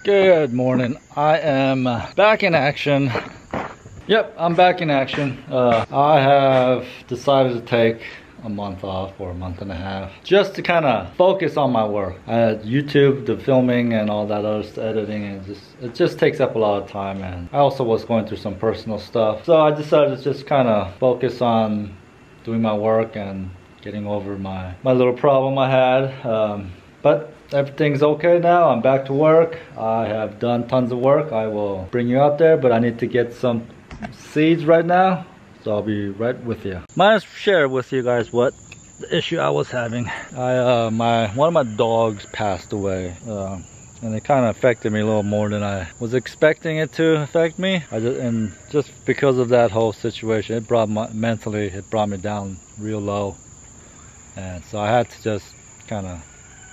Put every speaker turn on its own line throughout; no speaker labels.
Good morning. I am back in action. Yep, I'm back in action. I have decided to take a month off, or a month and a half, just to kind of focus on my work. I had YouTube, the filming and all that other editing, and it just takes up a lot of time, and I also was going through some personal stuff. So I decided to just kind of focus on doing my work and getting over my little problem I had. But everything's okay now. I'm back to work. I have done tons of work. I will bring you out there, but I need to get some seeds right now. So I'll be right with you. Might share with you guys what the issue I was having. One of my dogs passed away, and it kind of affected me a little more than I was expecting it to affect me. And just because of that whole situation, it brought me down real low, and so I had to just kind of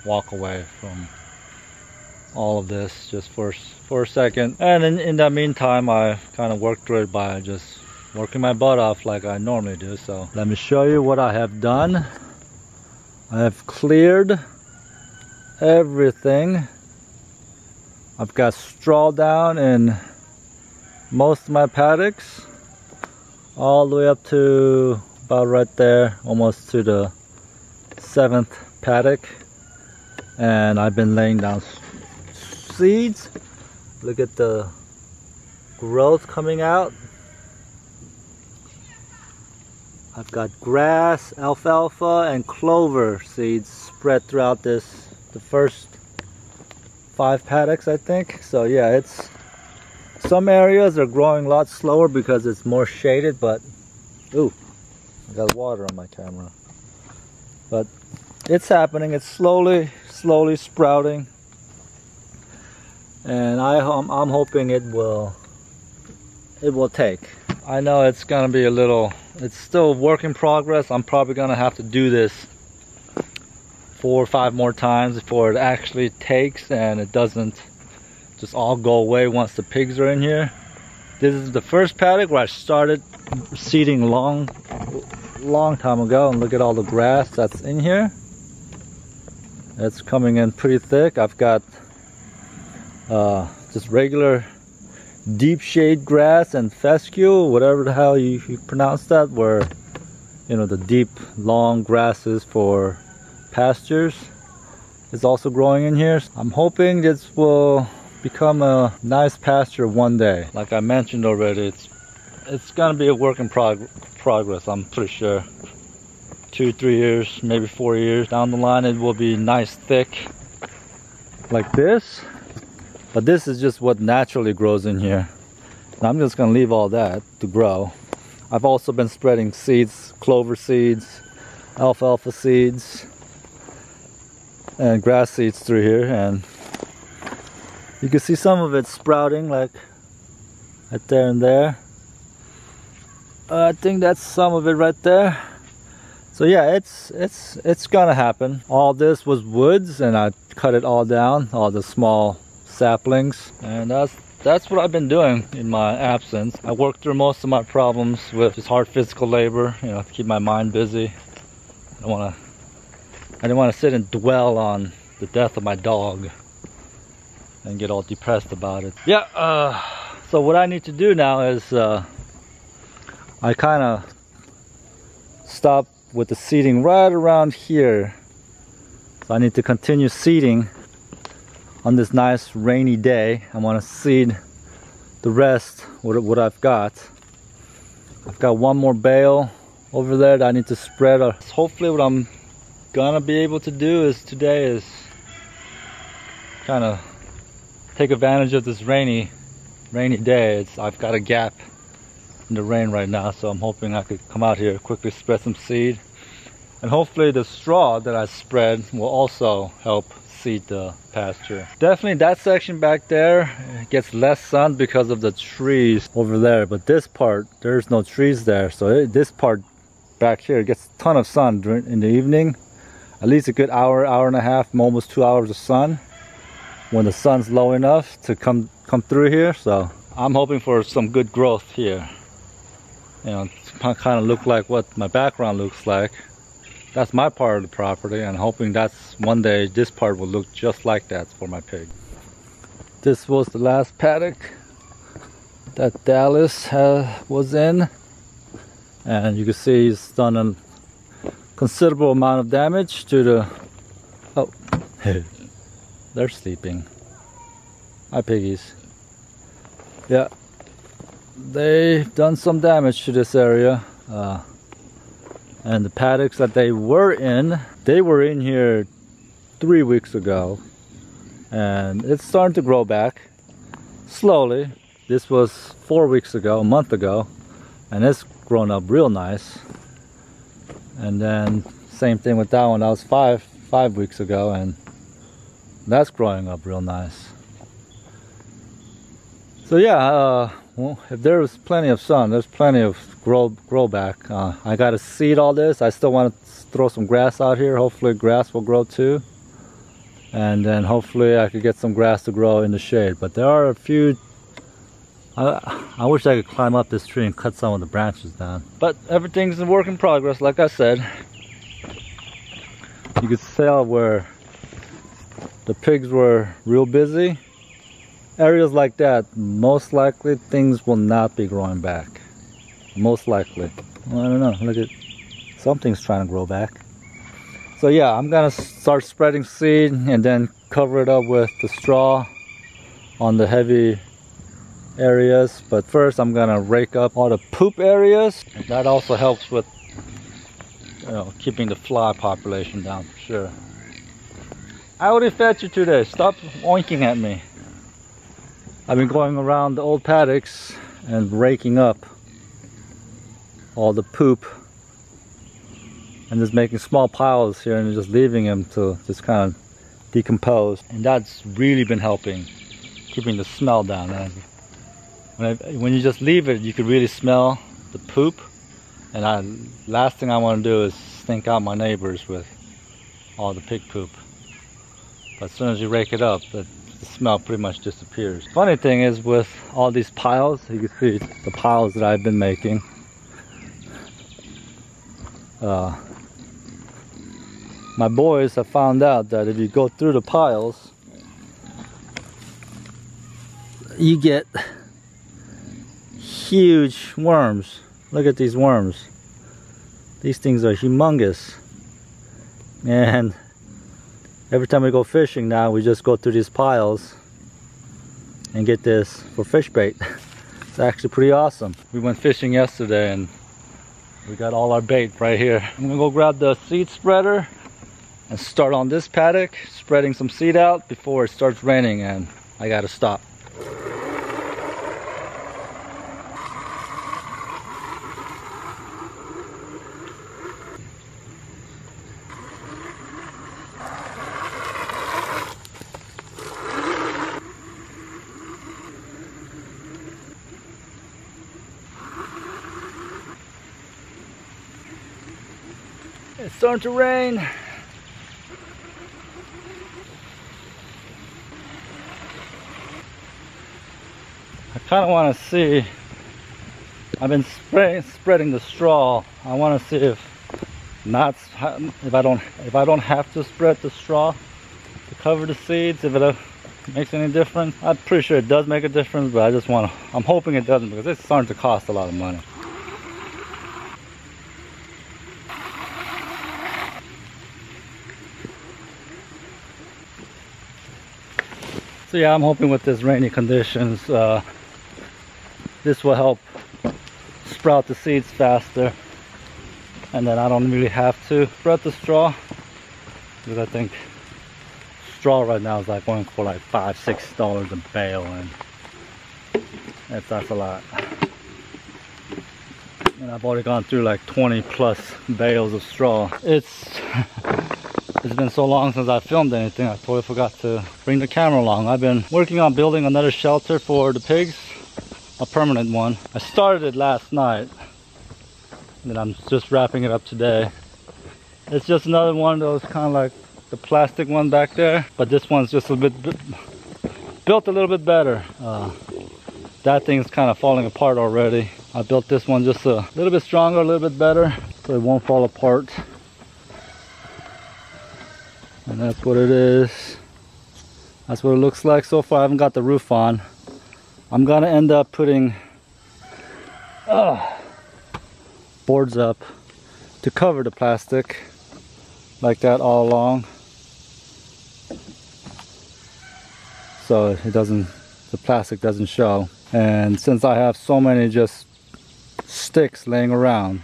walk away from all of this just for a second. And in that meantime, I kind of worked through it by just working my butt off like I normally do. So let me show you what I have done. I have cleared everything. I've got straw down in most of my paddocks, all the way up to about right there, almost to the 7th paddock. And I've been laying down seeds. Look at the growth coming out. I've got grass, alfalfa, and clover seeds spread throughout the first 5 paddocks, I think. So yeah, some areas are growing a lot slower because it's more shaded, but ooh, I got water on my camera. But it's happening. It's slowly sprouting, and I'm hoping it will take. I know it's gonna be it's still a work in progress. I'm probably gonna have to do this 4 or 5 more times before it actually takes and it doesn't just all go away once the pigs are in here. This is the first paddock where I started seeding long time ago, and look at all the grass that's in here. It's coming in pretty thick. I've got just regular deep shade grass and fescue, whatever the hell you pronounce that, where, you know, the deep long grasses for pastures is also growing in here. I'm hoping this will become a nice pasture one day. Like I mentioned already, it's gonna be a work in progress, I'm pretty sure. 2-3 years, maybe 4 years down the line, it will be nice thick like this. But this is just what naturally grows in here. And I'm just gonna leave all that to grow. I've also been spreading seeds, clover seeds, alfalfa seeds, and grass seeds through here, and you can see some of it sprouting, like right there and there. I think that's some of it right there. So yeah, it's gonna happen. All this was woods, and I cut it all down, all the small saplings, and that's what I've been doing in my absence. I worked through most of my problems with just hard physical labor, you know, to keep my mind busy. I didn't want to sit and dwell on the death of my dog and get all depressed about it. Yeah, so what I need to do now is I kind of stopped with the seeding right around here. So I need to continue seeding on this nice rainy day. I want to seed the rest, what I've got. I've got one more bale over there that I need to spread. Hopefully what I'm gonna be able to do today is kind of take advantage of this rainy day. I've got a gap in the rain right now, so I'm hoping I could come out here, quickly spread some seed, and hopefully the straw that I spread will also help seed the pasture. Definitely that section back there gets less sun because of the trees over there, but this part, there's no trees there, so this part back here gets a ton of sun in the evening, at least a good hour and a half, almost 2 hours of sun when the sun's low enough to come through here. So I'm hoping for some good growth here. You know, to kind of look like what my background looks like. That's my part of the property, and hoping that's one day this part will look just like that for my pig. This was the last paddock that Dallas was in, and you can see he's done a considerable amount of damage to the... Oh, they're sleeping. Hi piggies. Yeah, they've done some damage to this area, and the paddocks that they were in here 3 weeks ago, and it's starting to grow back slowly. This was 4 weeks ago, a month ago, and it's grown up real nice. And then same thing with that one. That was five weeks ago, and that's growing up real nice. So yeah, well, if there's plenty of sun, there's plenty of grow back. I gotta seed all this. I still want to throw some grass out here. Hopefully grass will grow too, and then hopefully I could get some grass to grow in the shade. But there are a few. I wish I could climb up this tree and cut some of the branches down. But everything's a work in progress, like I said. You could tell where the pigs were real busy. Areas like that, most likely things will not be growing back. Most likely. Well, I don't know. Look at, something's trying to grow back. So yeah, I'm gonna start spreading seed and then cover it up with the straw on the heavy areas. But first I'm gonna rake up all the poop areas. That also helps with, you know, keeping the fly population down for sure. I already fed you today. Stop oinking at me. I've been going around the old paddocks and raking up all the poop and just making small piles here and just leaving them to just kind of decompose. And that's really been helping, keeping the smell down. And when you just leave it, you can really smell the poop. And last thing I want to do is stink out my neighbors with all the pig poop. But as soon as you rake it up, the smell pretty much disappears. Funny thing is, with all these piles, you can see the piles that I've been making. My boys have found out that if you go through the piles, you get huge worms. Look at these worms. These things are humongous. And every time we go fishing now, we just go through these piles and get this for fish bait. It's actually pretty awesome. We went fishing yesterday and we got all our bait right here. I'm gonna go grab the seed spreader and start on this paddock, spreading some seed out before it starts raining and I gotta stop. It's starting to rain. I kind of want to see. I've been spreading the straw. I want to see if I don't have to spread the straw to cover the seeds. If it makes any difference. I'm pretty sure it does make a difference, but I'm hoping it doesn't, because it's starting to cost a lot of money. So yeah, I'm hoping with this rainy conditions, this will help sprout the seeds faster, and then I don't really have to spread the straw, because I think straw right now is like going for like $5–6 a bale, and that's a lot. And I've already gone through like 20+ bales of straw. It's been so long since I filmed anything, I totally forgot to bring the camera along. I've been working on building another shelter for the pigs, a permanent one. I started it last night, and then I'm just wrapping it up today. It's just another one of those kind of like the plastic one back there, but this one's just a bit built a little bit better. That thing's kind of falling apart already. I built this one just a little bit stronger, a little bit better, so it won't fall apart. And that's what it is. That's what it looks like so far. I haven't got the roof on. I'm gonna end up putting boards up to cover the plastic like that all along, so it doesn't, the plastic doesn't show. And since I have so many just sticks laying around,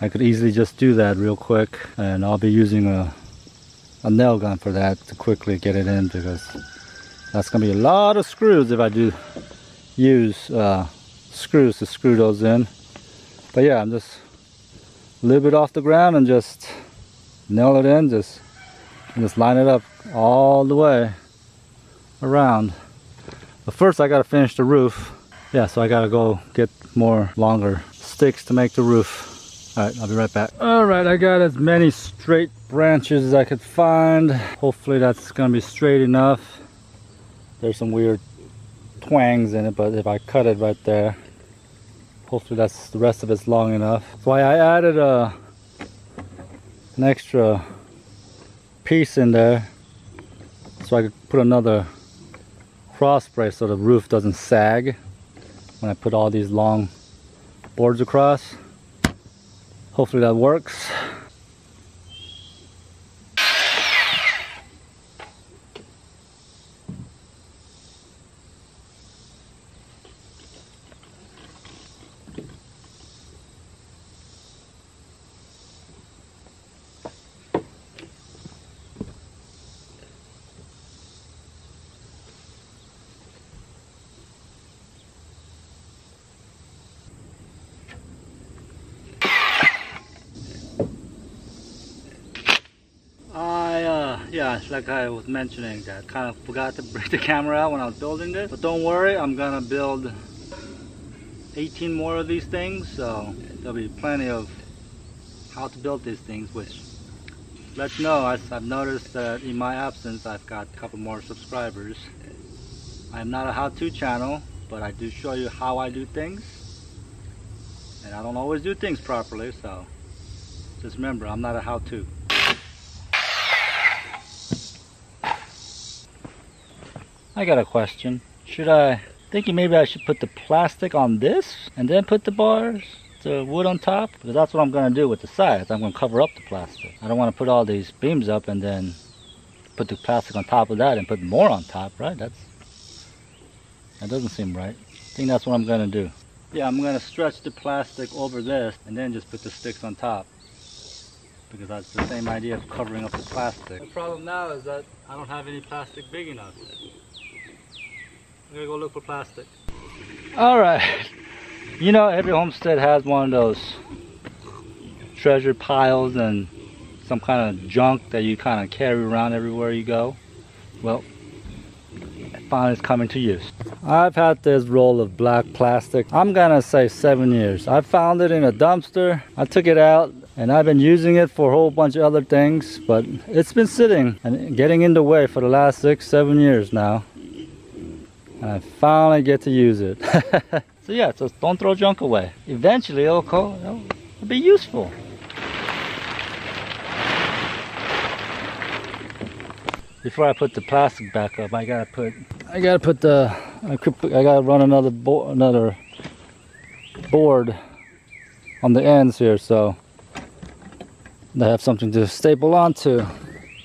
I could easily just do that real quick, and I'll be using a nail gun for that to quickly get it in, because that's gonna be a lot of screws if I do use screws to screw those in. But yeah, I'm just a little bit off the ground and just nail it in, just line it up all the way around. But first I gotta finish the roof. Yeah, so I gotta go get more longer sticks to make the roof. Alright, I'll be right back. Alright, I got as many straight branches as I could find. Hopefully that's gonna be straight enough. There's some weird twangs in it, but if I cut it right there, hopefully that's, the rest of it's long enough. So I added an extra piece in there so I could put another cross brace so the roof doesn't sag when I put all these long boards across. Hopefully that works. Yeah, like I was mentioning, that kind of forgot to bring the camera out when I was building this, but don't worry, I'm gonna build 18 more of these things, so there'll be plenty of how to build these things, which let you know, I've noticed that in my absence I've got a couple more subscribers. I'm not a how-to channel, but I do show you how I do things, and I don't always do things properly, so just remember, I'm not a how-to. I got a question. Thinking maybe I should put the plastic on this and then put the bars, the wood on top, because that's what I'm going to do with the sides. I'm going to cover up the plastic. I don't want to put all these beams up and then put the plastic on top of that and put more on top, right? That doesn't seem right. I think that's what I'm going to do. Yeah, I'm going to stretch the plastic over this and then just put the sticks on top, because that's the same idea of covering up the plastic. The problem now is that I don't have any plastic big enough. I'm gonna go look for plastic. Alright, you know, every homestead has one of those treasure piles and some kind of junk that you kind of carry around everywhere you go. Well, finally it's coming to use. I've had this roll of black plastic, I'm gonna say 7 years. I found it in a dumpster, I took it out, and I've been using it for a whole bunch of other things, but it's been sitting and getting in the way for the last 6-7 years now. And I finally get to use it. So yeah, so don't throw junk away. Eventually it'll be useful. Before I put the plastic back up, I gotta run another board on the ends here, so I have something to staple onto.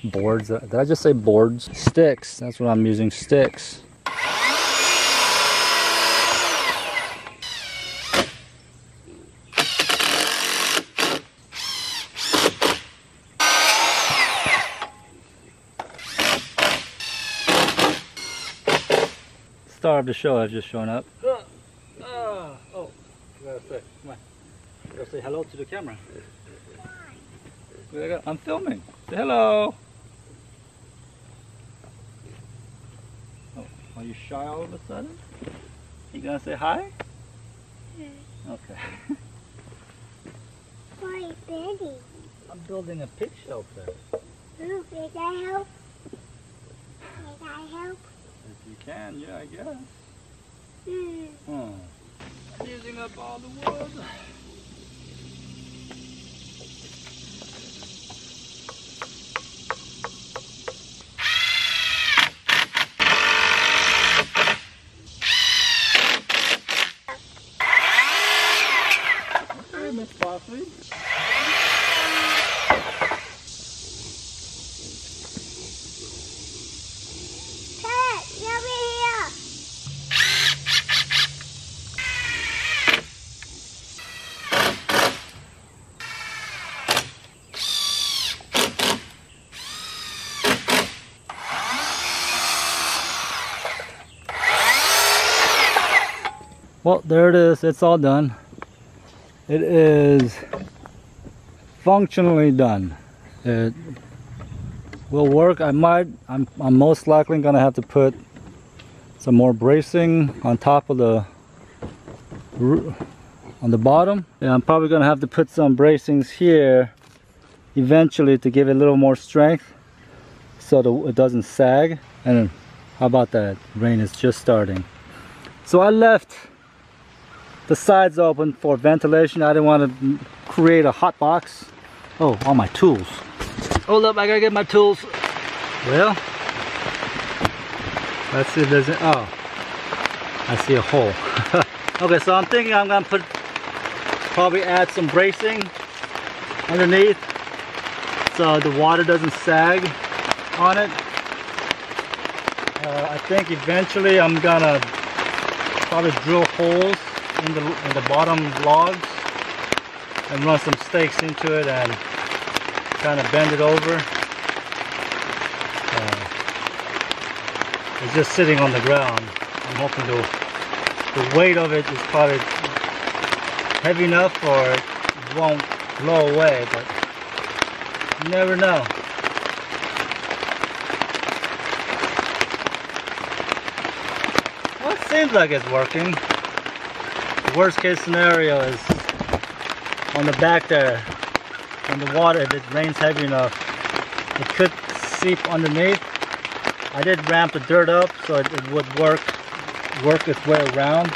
Boards, did I just say boards? Sticks, that's what I'm using, sticks. Star of the show has just shown up. Oh, you gotta say, come on. You gotta say hello to the camera. I'm filming. Say hello. Oh, are you shy all of a sudden? You gonna say hi? Yeah. Okay.
Why, Daddy?
I'm building a pig shelter.
Ooh, did I help? Did I help?
If you can, yeah, I guess.
Hmm.
I'm using up all the wood. Well, there it is. It's all done. It is functionally done. It will work. I'm most likely gonna have to put some more bracing on top of on the bottom. And I'm probably gonna have to put some bracings here eventually to give it a little more strength so that it doesn't sag. And how about that? Rain is just starting. So I left the sides open for ventilation. I didn't want to create a hot box. Oh, all my tools. Hold up, I gotta get my tools. Well, let's see if there's a, oh, I see a hole. Okay, so I'm thinking I'm gonna probably add some bracing underneath so the water doesn't sag on it. I think eventually I'm gonna probably drill holes in the bottom logs and run some stakes into it and kind of bend it over. It's just sitting on the ground. I'm hoping the weight of it is probably heavy enough or it won't blow away, but you never know. Well, it seems like it's working. The worst case scenario is on the back there, in the water, if it rains heavy enough, it could seep underneath. I did ramp the dirt up so it would work its way around.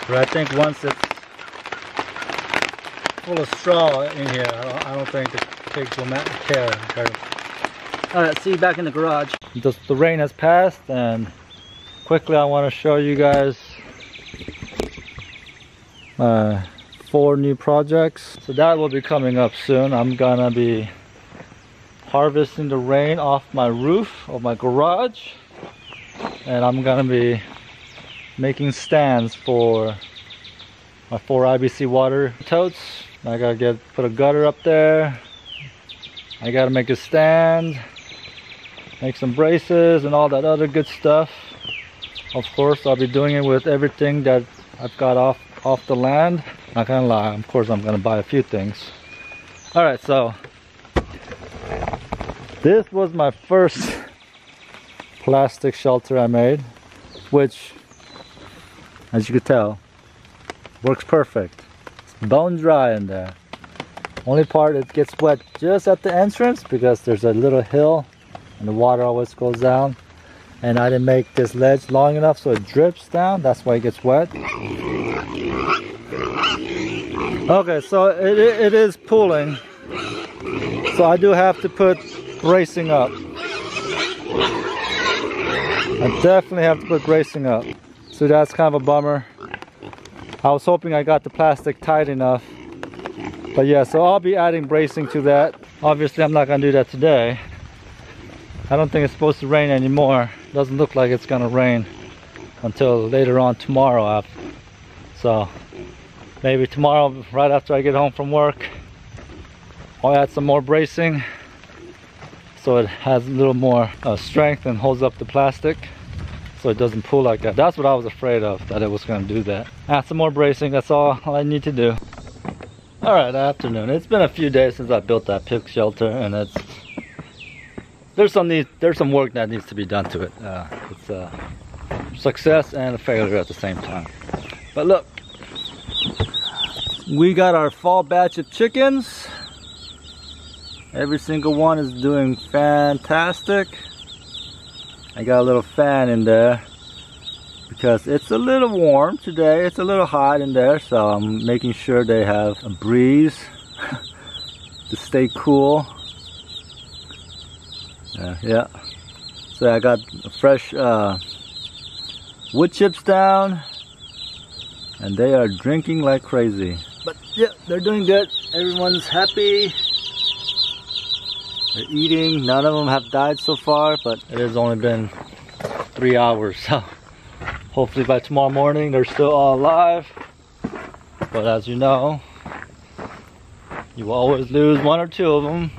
But I think once it's full of straw in here, I don't think the pigs will care. Alright, see you back in the garage. The rain has passed, and quickly I want to show you guys my 4 new projects. So that will be coming up soon. I'm gonna be harvesting the rain off my roof of my garage, and I'm gonna be making stands for my 4 IBC water totes. I gotta put a gutter up there. I gotta make a stand, make some braces and all that other good stuff. Of course, I'll be doing it with everything that I've got off the land. Not gonna lie, of course I'm gonna buy a few things. Alright, so this was my first plastic shelter I made, which, as you can tell, works perfect. It's bone dry in there. Only part it gets wet just at the entrance because there's a little hill and the water always goes down. And I didn't make this ledge long enough so it drips down. That's why it gets wet. Okay, so it is pooling. So I do have to put bracing up. I definitely have to put bracing up. So that's kind of a bummer. I was hoping I got the plastic tight enough. But yeah, so I'll be adding bracing to that. Obviously I'm not gonna do that today. I don't think it's supposed to rain anymore. Doesn't look like it's gonna rain until later on tomorrow. So maybe tomorrow, right after I get home from work, I'll add some more bracing so it has a little more strength and holds up the plastic so it doesn't pull like that. That's what I was afraid of, that it was gonna do that. Add some more bracing, that's all I need to do. Alright, afternoon. It's been a few days since I built that pig shelter, and there's some work that needs to be done to it. It's a success and a failure at the same time. But look, we got our fall batch of chickens. Every single one is doing fantastic. I got a little fan in there because it's a little warm today. It's a little hot in there, so I'm making sure they have a breeze to stay cool. Yeah, so I got fresh wood chips down, and they are drinking like crazy. But yeah, they're doing good. Everyone's happy. They're eating. None of them have died so far, but it has only been 3 hours, so hopefully by tomorrow morning they're still all alive. But as you know, you will always lose 1 or 2 of them.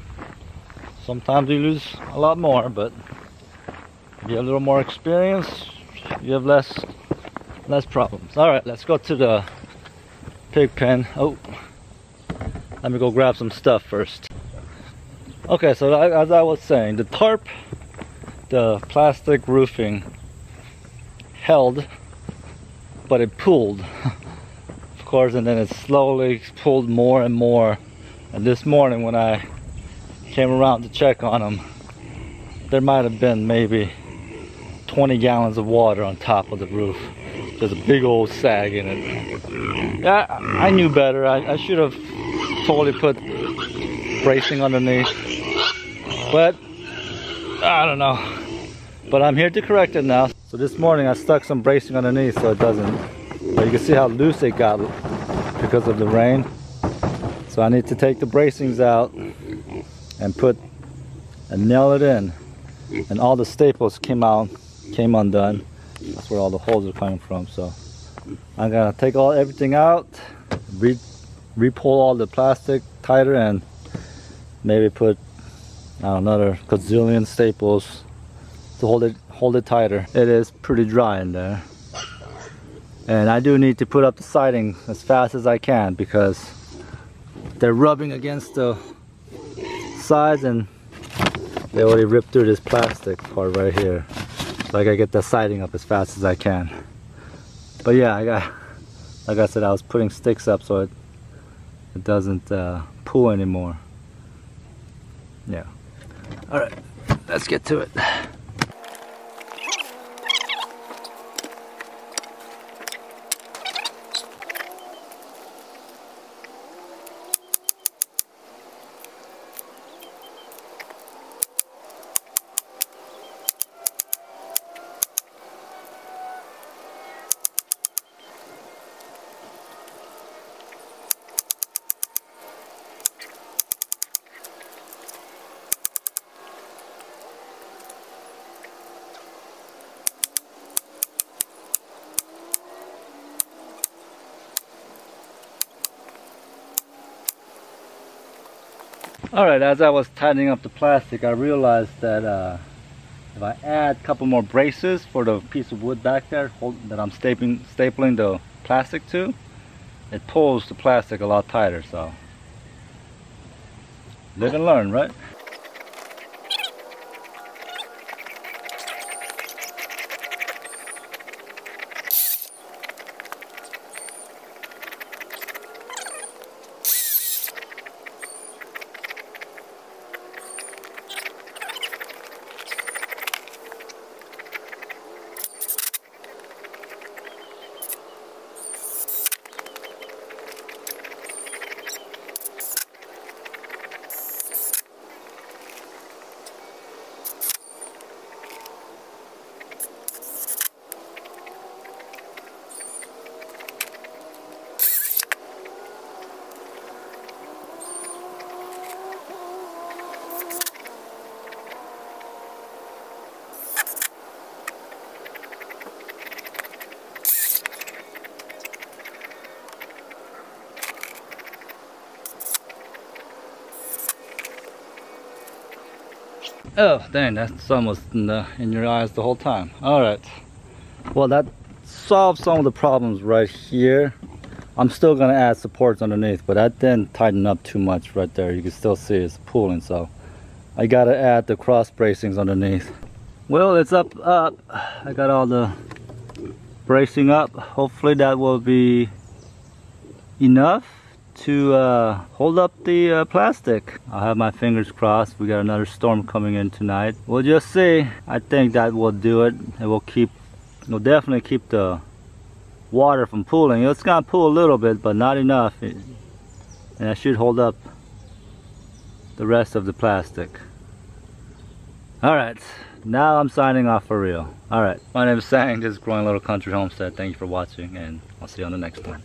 Sometimes you lose a lot more, but You have a little more experience, you have less problems. All right, let's go to the pig pen. Oh, let me go grab some stuff first. Okay, so as I was saying, the tarp, the plastic roofing held, but it pulled, of course, and then it slowly pulled more and more. And this morning when I came around to check on them, there might have been maybe 20 gallons of water on top of the roof. There's a big old sag in it. Yeah, I knew better. I should have totally put bracing underneath, but I don't know. But I'm here to correct it now. So this morning I stuck some bracing underneath so it doesn't, but you can see how loose it got because of the rain. So I need to take the bracings out and nail it in. And all the staples came undone. That's where all the holes are coming from. So I'm gonna take everything out, re-pull all the plastic tighter, and maybe put another gazillion staples to hold it tighter. It is pretty dry in there, and I do need to put up the siding as fast as I can because they're rubbing against the sides and they already ripped through this plastic part right here. So I gotta get the siding up as fast as I can. But yeah, like I said, I was putting sticks up so it doesn't pull anymore. Yeah. All right, let's get to it. Alright, as I was tightening up the plastic, I realized that if I add a couple more braces for the piece of wood back there that I'm stapling the plastic to, it pulls the plastic a lot tighter. So live and learn, right? Oh, dang, that sun was in your eyes the whole time. Alright. Well, that solved some of the problems right here. I'm still going to add supports underneath, but that didn't tighten up too much right there. You can still see it's pulling, so I got to add the cross bracings underneath. Well, it's up. I got all the bracing up. Hopefully that will be enough to hold up the plastic. I'll have my fingers crossed. We got another storm coming in tonight. We'll just see. I think that will do it. It will definitely keep the water from pooling. It's gonna pool a little bit, but not enough. And that should hold up the rest of the plastic. Alright, now I'm signing off for real. Alright, my name is Sang. This is Growing Little Country Homestead. Thank you for watching, and I'll see you on the next one.